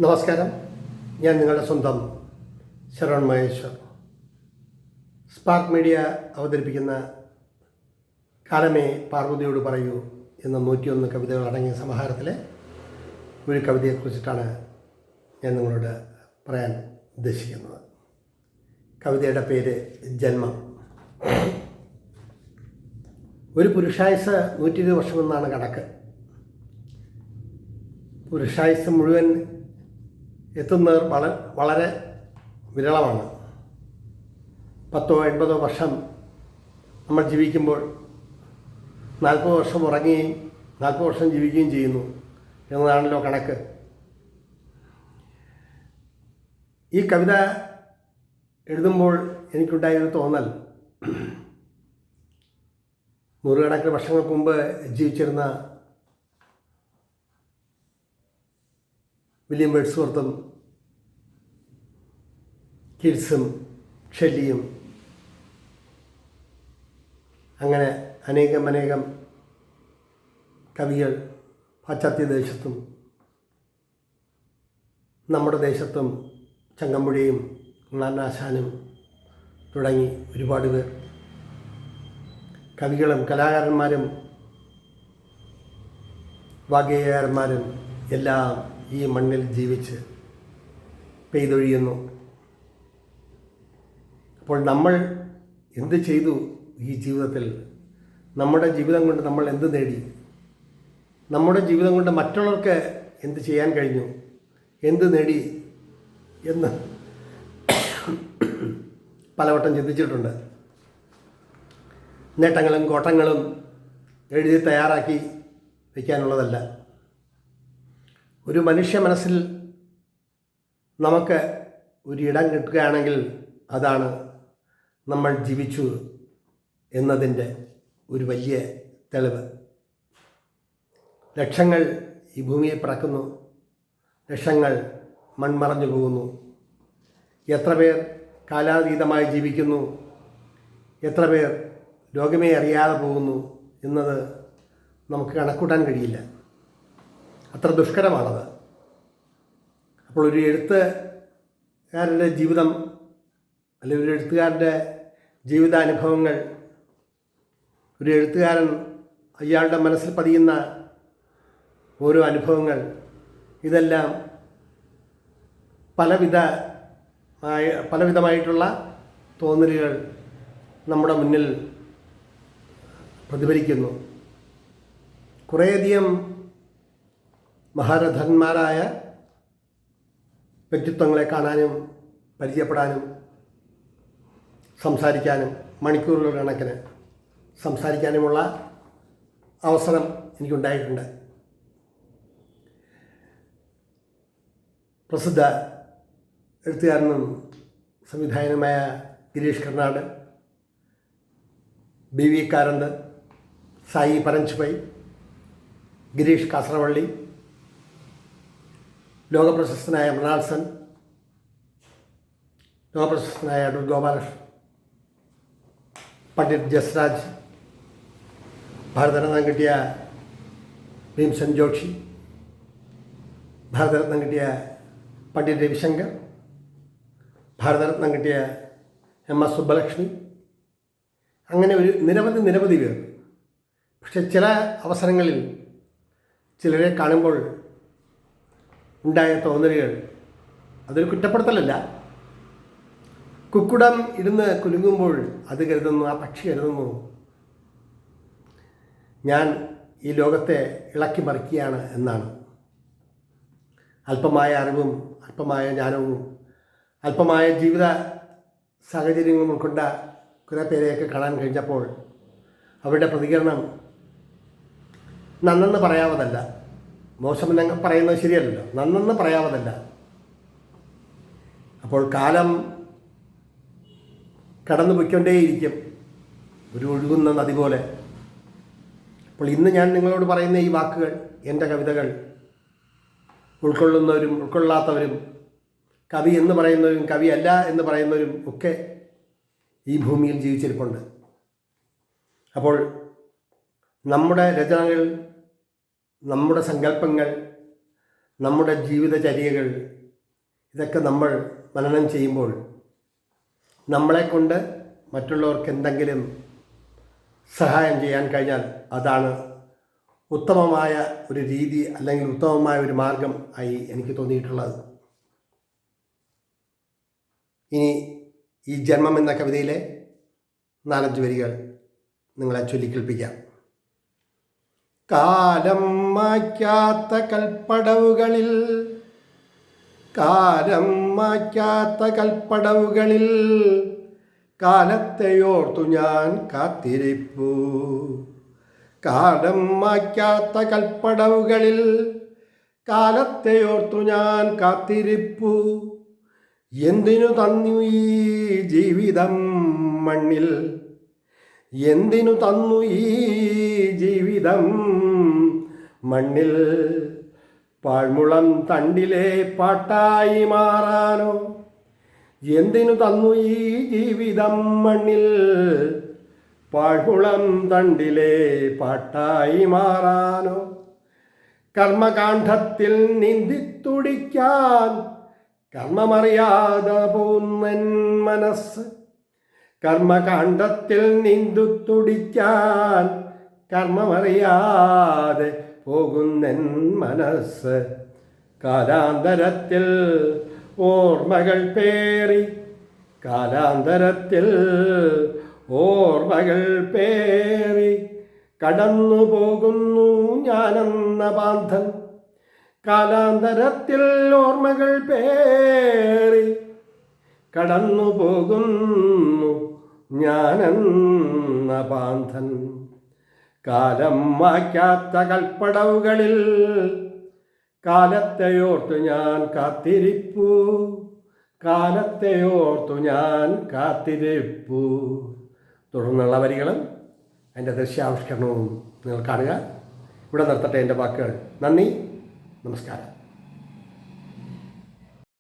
നമസ്കാരം. ഞാൻ നിങ്ങളുടെ സ്വന്തം ശരവൺ മഹേശ്വർ. സ്പാർക്ക് മീഡിയ അവതരിപ്പിക്കുന്ന കാലമേ പാർവതിയോട് പറയൂ എന്ന 101 കവിതകൾ അടങ്ങിയ സമാഹാരത്തിലെ ഒരു കവിതയെക്കുറിച്ചിട്ടാണ് ഞാൻ നിങ്ങളോട് പറയാൻ ഉദ്ദേശിക്കുന്നത്. കവിതയുടെ പേര് ജന്മം. ഒരു പുരുഷായുസ് 120 വർഷമെന്നാണ് കണക്ക്. പുരുഷായുസ് മുഴുവൻ എത്തുന്നവർ വളരെ വിരളമാണ്. 10-80 വർഷം നമ്മൾ ജീവിക്കുമ്പോൾ 40 വർഷം ഉറങ്ങുകയും 40 വർഷം ജീവിക്കുകയും ചെയ്യുന്നു എന്നതാണല്ലോ കണക്ക്. ഈ കവിത എഴുതുമ്പോൾ എനിക്കുണ്ടായൊരു തോന്നൽ, നൂറുകണക്കിന് വർഷങ്ങൾക്ക് മുമ്പ് ജീവിച്ചിരുന്ന വില്യം വേഡ്സ്വർത്തും കീറ്റ്സും ഷെല്ലിയും അങ്ങനെ അനേകം കവികൾ പാശ്ചാത്യ ദേശത്തും നമ്മുടെ ദേശത്തും ചങ്ങമ്പുഴയും നാനാശാനും തുടങ്ങി ഒരുപാട് പേർ കവികളും കലാകാരന്മാരും വാഗ്ഗേയകാരന്മാരും എല്ലാം ഈ മണ്ണിൽ ജീവിച്ച് പെയ്തൊഴിയുന്നു. അപ്പോൾ നമ്മൾ എന്ത് ചെയ്തു ഈ ജീവിതത്തിൽ? നമ്മുടെ ജീവിതം കൊണ്ട് നമ്മൾ എന്ത് നേടി? നമ്മുടെ ജീവിതം കൊണ്ട് മറ്റുള്ളവർക്ക് എന്ത് ചെയ്യാൻ കഴിഞ്ഞു? എന്ത് നേടി എന്ന് പലവട്ടം ചിന്തിച്ചിട്ടുണ്ട്. നേട്ടങ്ങളും കോട്ടങ്ങളും എഴുതി തയ്യാറാക്കി വയ്ക്കാനുള്ളതല്ല. ഒരു മനുഷ്യ മനസ്സിൽ നമുക്ക് ഒരിടം കിട്ടുകയാണെങ്കിൽ അതാണ് നമ്മൾ ജീവിച്ചു എന്നതിൻ്റെ ഒരു വലിയ തെളിവ്. ലക്ഷങ്ങൾ ഈ ഭൂമിയെ പറക്കുന്നു, ലക്ഷങ്ങൾ മൺമറഞ്ഞു പോകുന്നു. എത്ര പേർ കാലാതീതമായി ജീവിക്കുന്നു, എത്ര പേർ ലോകമേ അറിയാതെ പോകുന്നു എന്നത് നമുക്ക് കണക്കൂട്ടാൻ കഴിയില്ല. അത്ര ദുഷ്കരമാണത്. അപ്പോൾ ഒരു എഴുത്തുകാരൻ്റെ ജീവിതം അല്ലെങ്കിൽ ഒരു എഴുത്തുകാരൻ്റെ ജീവിതാനുഭവങ്ങൾ, ഒരു എഴുത്തുകാരൻ അയാളുടെ മനസ്സിൽ പതിയുന്ന ഓരോ അനുഭവങ്ങൾ, ഇതെല്ലാം പലവിധമായിട്ടുള്ള തോന്നലുകൾ നമ്മുടെ മുന്നിൽ പ്രതിഫലിക്കുന്നു. കുറേയധികം മഹാരഥന്മാരായ വ്യക്തിത്വങ്ങളെ കാണാനും പരിചയപ്പെടാനും സംസാരിക്കാനും മണിക്കൂറുകൾ കണക്കിന് സംസാരിക്കാനുമുള്ള അവസരം എനിക്കുണ്ടായിട്ടുണ്ട്. പ്രസിദ്ധ എഴുത്തുകാരനും സംവിധായകനുമായ ഗിരീഷ് കർണാട്, BV കാരന്ത്, സായി പരഞ്ച്പൈ, ഗിരീഷ് കാസറവള്ളി, ലോകപ്രശസ്തനായ മൃണാൾ സെൻ, ലോകപ്രശസ്തനായ അടൂർ ഗോപാലകൃഷ്ണൻ, പണ്ഡിറ്റ് ജസ്രാജ്, ഭാരതരത്നം കിട്ടിയ ഭീംസെൻ ജോഷി, ഭാരതരത്നം കിട്ടിയ പണ്ഡിറ്റ് രവിശങ്കർ, ഭാരതരത്നം കിട്ടിയ MS സുബ്ബലക്ഷ്മി, അങ്ങനെ ഒരു നിരവധി പേർ. പക്ഷെ ചില അവസരങ്ങളിൽ ചിലരെ കാണുമ്പോൾ ഉണ്ടായ തോന്നലുകൾ, അതൊരു കുറ്റപ്പെടുത്തലല്ല. കുക്കുടം ഇരുന്ന് കുലുങ്ങുമ്പോൾ അത് കരുതുന്നു, ആ പക്ഷി കരുതുന്നു, ഞാൻ ഈ ലോകത്തെ ഇളക്കി മറിക്കുകയാണ് എന്നാണ്. അല്പമായ അറിവും അല്പമായ ജ്ഞാനവും അല്പമായ ജീവിത സാഹചര്യങ്ങളും ഉൾക്കൊണ്ട കുറേ പേരെയൊക്കെ കാണാൻ കഴിഞ്ഞപ്പോൾ അവരുടെ പ്രതികരണം നന്നെന്ന് പറയാവതല്ല. മോശമെന്ന് പറയുന്നത് ശരിയല്ലല്ലോ, നന്നെന്ന് പറയാവതല്ല. അപ്പോൾ കാലം കടന്നു പോയിക്കൊണ്ടേയിരിക്കും, ഒരു ഒഴുകുന്ന നദി പോലെ. അപ്പോൾ ഇന്ന് ഞാൻ നിങ്ങളോട് പറയുന്ന ഈ വാക്കുകൾ, എൻ്റെ കവിതകൾ ഉൾക്കൊള്ളുന്നവരും ഉൾക്കൊള്ളാത്തവരും, കവി എന്ന് പറയുന്നവരും കവി അല്ല എന്ന് പറയുന്നവരും ഒക്കെ ഈ ഭൂമിയിൽ ജീവിച്ചിരിപ്പുണ്ട്. അപ്പോൾ നമ്മുടെ രചനകൾ, നമ്മുടെ സങ്കല്പങ്ങൾ, നമ്മുടെ ജീവിതചര്യകൾ ഇതൊക്കെ നമ്മൾ മനനം ചെയ്യുമ്പോൾ നമ്മളെക്കൊണ്ട് മറ്റുള്ളവർക്ക് എന്തെങ്കിലും സഹായം ചെയ്യാൻ കഴിഞ്ഞാൽ അതാണ് ഉത്തമമായ ഒരു രീതി അല്ലെങ്കിൽ ഉത്തമമായ ഒരു മാർഗം ആയി എനിക്ക് തോന്നിയിട്ടുള്ളത്. ഇനി ഈ ജന്മം എന്ന കവിതയിലെ 4-5 വരികൾ നിങ്ങളെ ചൊല്ലിക്കേൾപ്പിക്കാം. കാലം മായ്ക്കാത്ത കൽപ്പടവുകളിൽ, കാലം മായ്ക്കാത്ത കൽപ്പടവുകളിൽ കാലത്തെയോർത്തു ഞാൻ കാത്തിരിപ്പു. കാലം മായ്ക്കാത്ത കൽപ്പടവുകളിൽ കാലത്തെയോർത്തു ഞാൻ കാത്തിരിപ്പു. എന്തിനു തന്നു ഈ ജീവിതം മണ്ണിൽ, എന്തിനു തന്നു ഈ ജീവിതം മണ്ണിൽ. പാഴ്മുളം തണ്ടിലെ പാട്ടായി മാറാനോ, എന്തിനു തന്നു ഈ ജീവിതം മണ്ണിൽ. പാഴ്മുളം തണ്ടിലെ പാട്ടായി മാറാനോ. കർമ്മകാണ്ഡത്തിൽ നീന്തിത്തുടിക്കാൻ കർമ്മമറിയാതെ പോകുന്നൻ മനസ്സ്. കർമ്മകാണ്ഡത്തിൽ നീന്തിത്തുടിക്കാൻ കർമ്മമറിയാതെ പോകുന്നൻ മനസ്സ്. കാലാന്തരത്തിൽ ഓർമ്മകൾ പേറി, കാലാന്തരത്തിൽ ഓർമ്മകൾ പേറി കടന്നു പോകുന്നു ഞാനെന്ന പാന്തൻ. കാലാന്തരത്തിൽ ഓർമ്മകൾ പേറി കടന്നു പോകുന്നു ഞാനെന്ന പാന്തൻ. കാലം മായ്ക്കാത്ത കൽപ്പടവുകളിൽ കാലത്തെയോർത്തു ഞാൻ കാത്തിരിപ്പു. കാലത്തെയോർത്തു ഞാൻ കാത്തിരിപ്പു. തുടർന്നുള്ള വരികളും അതിൻ്റെ ദൃശ്യാവിഷ്കരണവും നിങ്ങൾ കാണുക. ഇവിടെ നിർത്തട്ടെ എൻ്റെ വാക്കുകൾ. നന്ദി, നമസ്കാരം.